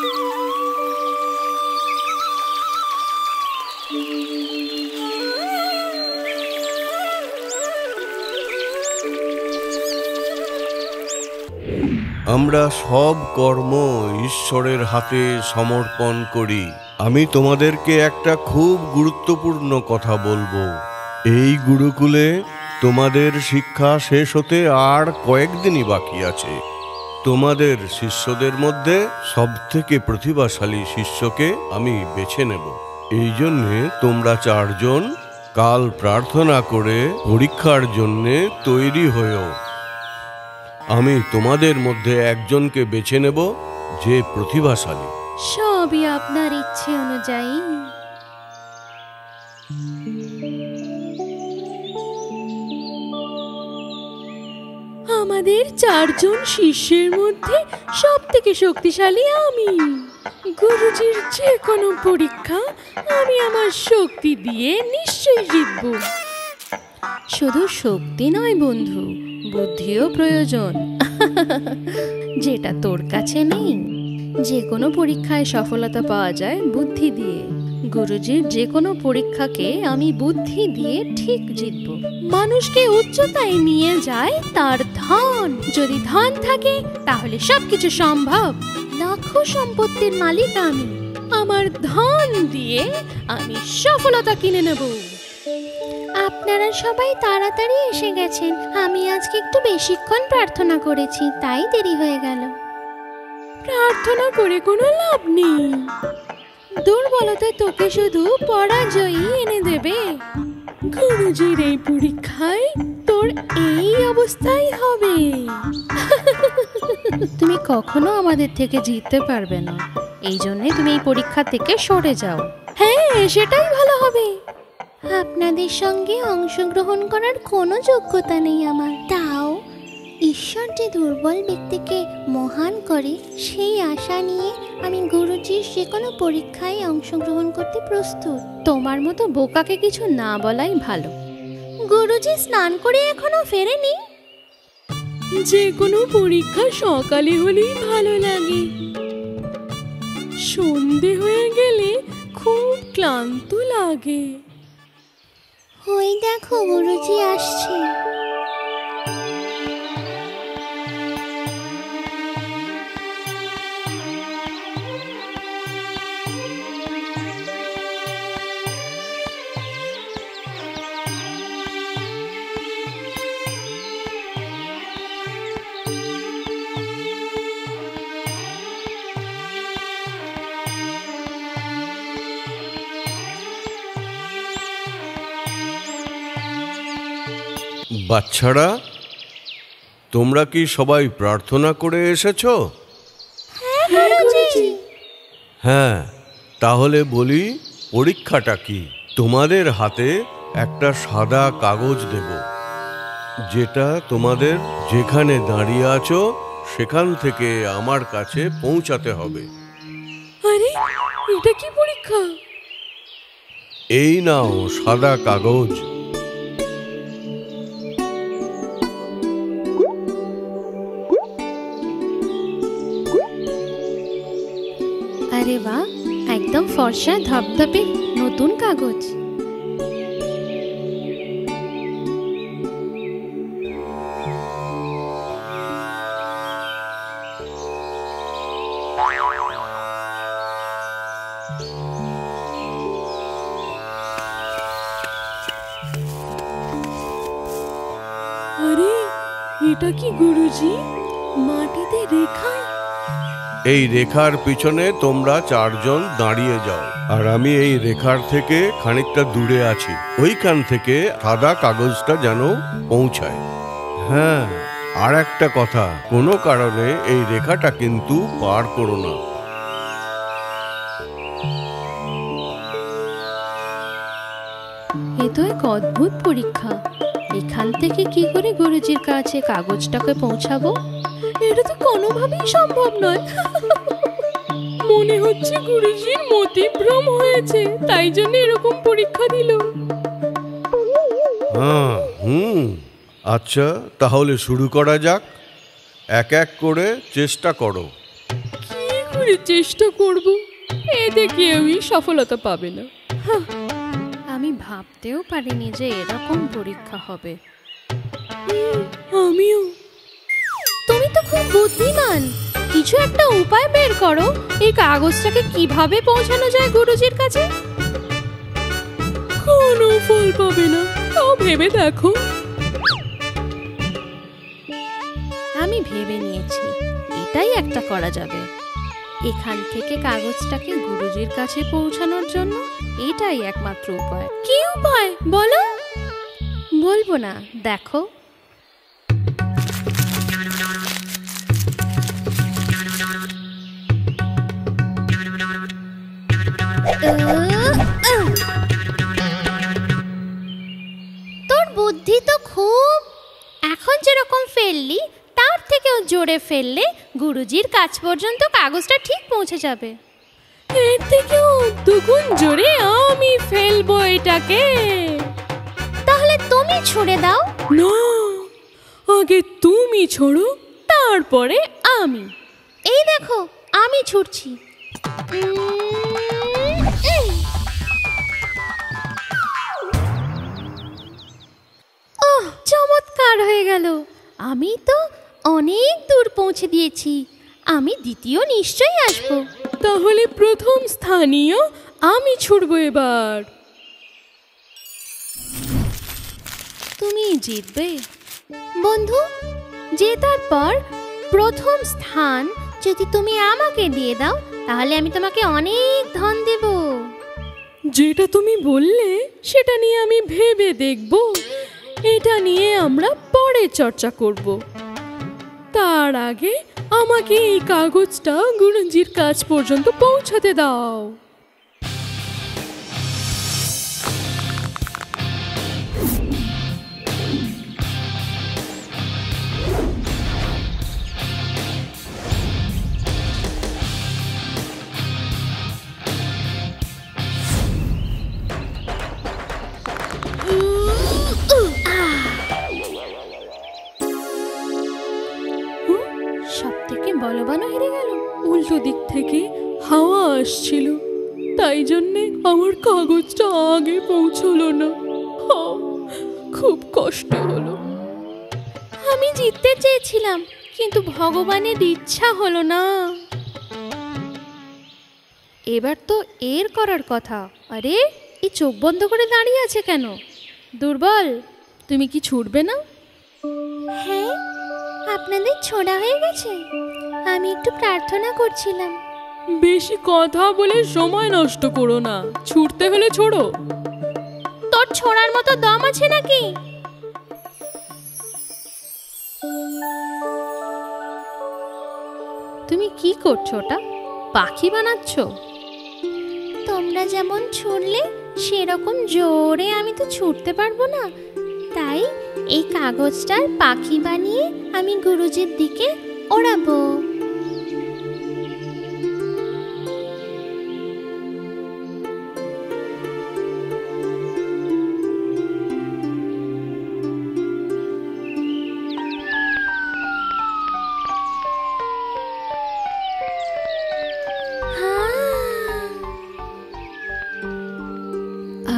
আমরা সব কর্ম ঈশ্বরের হাতে সমর্পণ করি। আমি তোমাদেরকে একটা খুব গুরুত্বপূর্ণ কথা বলবো। এই গুরুকুলে তোমাদের শিক্ষা শেষ হতে আর কয়েকদিনই বাকি আছে। তোমাদের শিষ্যদের মধ্যে সবথেকে প্রতিভাশালী শিষ্যকে আমি বেছে নেব। এই জন্যে তোমরা 4 জন কাল প্রার্থনা করে পরীক্ষার জন্যে তৈরি হয়েও। আমি তোমাদের মধ্যে একজনকে বেছে নেব যে প্রতিভাশালী। সবই আপনার ইচ্ছে অনুযায়ী। আমাদের 4 জন শিষ্যের মধ্যে সবথেকে শক্তিশালী আমি। গুরুজির যে কোনো পরীক্ষা আমি আমার শক্তি দিয়ে নিশ্চয়ই জিতব। শুধু শক্তি নয় বন্ধু, বুদ্ধিও প্রয়োজন, যেটা তোর কাছে নেই। যে কোনো পরীক্ষায় সফলতা পাওয়া যায় বুদ্ধি দিয়ে। গুরুজির যে কোনো পরীক্ষাকে আমি বুদ্ধি দিয়ে ঠিক জিতব। মানুষকে উচ্চতায় নিয়ে যায় তার ধন। যদি ধন থাকে তাহলে সবকিছু সম্ভব। লাখো সম্পত্তির মালিক আমি। আমার ধন দিয়ে আমি সফলতা কিনে নেব। আপনারা সবাই তাড়াতাড়ি এসে গেছেন। আমি আজকে একটু বেশিক্ষণ প্রার্থনা করেছি, তাই দেরি হয়ে গেল। প্রার্থনা করে কোনো লাভ নেই। দুর্বলতা তোকে শুধু পরাজয়ই এনে দেবে। গুরুজির এই পরীক্ষায় তোর এই অবস্থাই হবে। তুমি কখনো আমাদের থেকে জিততে পারবে না, এই জন্যে তুমি এই পরীক্ষা থেকে সরে যাও। হ্যাঁ, সেটাই ভালো হবে। আপনাদের সঙ্গে অংশগ্রহণ করার কোনো যোগ্যতা নেই আমার। তাও ঈশ্বর যে দুর্বল ব্যক্তিকে মহান করে, সেই আশা নিয়ে আমি গুরুজির যে কোনো পরীক্ষায় অংশগ্রহণ করতে প্রস্তুত। তোমার মতো বোকাকে কিছু না বলাই ভালো। গুরুজি স্নান করে এখনো ফেরেনি। যে কোনো পরীক্ষা সকালে হলেই ভালো লাগে। সন্ধে হয়ে গেলে খুব ক্লান্ত লাগে। ওই দেখো গুরুজি আসছে। বাচ্চারা, তোমরা কি সবাই প্রার্থনা করে এসেছো? হ্যাঁ, তাহলে বলি পরীক্ষাটা কি। তোমাদের হাতে একটা সাদা কাগজ দেব, যেটা তোমাদের যেখানে দাঁড়িয়ে আছো সেখান থেকে আমার কাছে পৌঁছাতে হবে। আরে, এটা কি পরীক্ষা? এই নাও সাদা কাগজ। আরে বাহ, একদম ফর্সা ধপধপে নতুন কাগজ। আরে, এটা কি গুরুজি? মাটিতে রেখা। এই রেখার পিছনে তোমরা 4 জন দাঁড়িয়ে যাও, আর আমি এই রেখার থেকে খানিকটা দূরে আছি। ওইখান থেকে সাদা কাগজটা যেন পৌঁছায়। হ্যাঁ, আর একটা কথা, কোনো কারণে এই রেখাটা কিন্তু পার করো না। এ তো এক অদ্ভুত পরীক্ষা। এখান থেকে কি করে গুরুজির কাছে কাগজটাকে পৌঁছাবো? এটা তো কোনোভাবেই সম্ভব নয়। মনে হচ্ছে গুরুজির মতিভ্রম হয়েছে, তাই জন্য এরকম পরীক্ষা দিল। হ্যাঁ, আচ্ছা, তাহলে শুরু করা যাক। এক এক করে চেষ্টা করো। কি করে চেষ্টা করব, এতে কেউই সফলতা পাবে না। আমি ভাবতেও পারিনি যে এরকম পরীক্ষা হবে। আমিও। তুমি তো খুব বুদ্ধিমান, কিছু একটা উপায় বের করো, এই কাগজটাকে কিভাবে পৌঁছানো যায় গুরুজির কাছে। কোনো ফল পাবে না, তাও ভেবে দেখো। আমি ভেবে নিয়েছি, এটাই একটা করা যাবে। এখান থেকে কাগজটাকে গুরুজির কাছে পৌঁছানোর জন্য এটাই একমাত্র উপায়। কি উপায় বলো? বলবো না, দেখো। তোর বুদ্ধি তো খুব, এখন যেরকম ফেললি তার থেকেও জোরে ফেললে গুরুজির কাছ পর্যন্ত কাগজটা ঠিক পৌঁছে যাবে। এর থেকেও দুগুণ জোরে আমি ফেলবো এটাকে। তাহলে তুমি ছুঁড়ে দাও। না, আগে তুমি ছোড়ো, তারপরে আমি। এই দেখো, আমি ছুটছি। ওহ, চমৎকার হয়ে গেল। আমি তো অনেক দূর পৌঁছে দিয়েছি। আমি দ্বিতীয় নিশ্চয়ই আসবো। তাহলে প্রথম স্থানীয় আমি ছুড়বো এবার। তুমি জিতবে বন্ধু। জেতার পর প্রথম স্থান যদি তুমি আমাকে দিয়ে দাও, তাহলে আমি তোমাকে অনেক ধন দেব। যেটা তুমি বললে সেটা নিয়ে আমি ভেবে দেখব। এটা নিয়ে আমরা পরে চর্চা করব। তার আগে আমাকে এই কাগজটা গুরুজির কাছ পর্যন্ত পৌঁছাতে দাও। সব থেকে বলবানও হেরে গেল। উল্টো দিক থেকে হাওয়া আসছিল, তাই জন্যে আমার কাগজটা আগে পৌঁছলো না। খুব কষ্ট হলো। আমি জিততে চেয়েছিলাম, কিন্তু ভগবানের ইচ্ছা হলো না। এবার তো এর করার কথা। আরে, এই চোখ বন্ধ করে দাঁড়িয়ে আছে কেন? দুর্বল, তুমি কি ছুটবে না? হ্যাঁ, আপনাদের ছোড়া হয়ে গেছে। আমি একটু প্রার্থনা করছিলাম। বেশি কথা বলে সময় নষ্ট করো না, ছুটতে হলে ছোড়ো। তোর ছোড়ার মতো দম আছে নাকি? তুমি কি করছো? ওটা পাখি বানাচ্ছ? তোমরা যেমন ছুড়লে সেরকম জোরে আমি তো ছুটতে পারবো না, তাই এই কাগজটার পাখি বানিয়ে আমি গুরুজির দিকে ওড়াবো।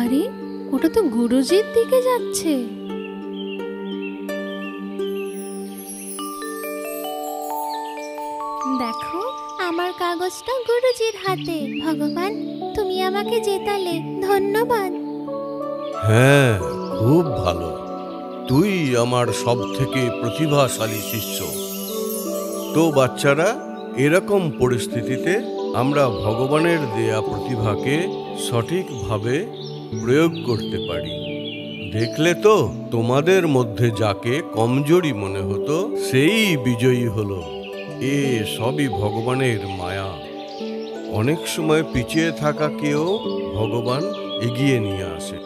আরে, ওটা তো গুরুজির দিকে যাচ্ছে। দেখো, আমার কাগজটা গুরুজির হাতে। ভগবান, তুমি আমাকে জেতালে, ধন্যবাদ। হ্যাঁ, খুব ভালো। তুই আমার সব থেকে প্রতিভাশালী শিষ্য। তো বাচ্চারা, এরকম পরিস্থিতিতে আমরা ভগবানের দেয়া প্রতিভাকে সঠিকভাবে প্রয়োগ করতে পারি। দেখলে তো, তোমাদের মধ্যে যাকে কমজোরি মনে হতো সেই বিজয়ী হলো। এ সবই ভগবানের মায়া। অনেক সময় পিছিয়ে থাকাকেও ভগবান এগিয়ে নিয়ে আসে।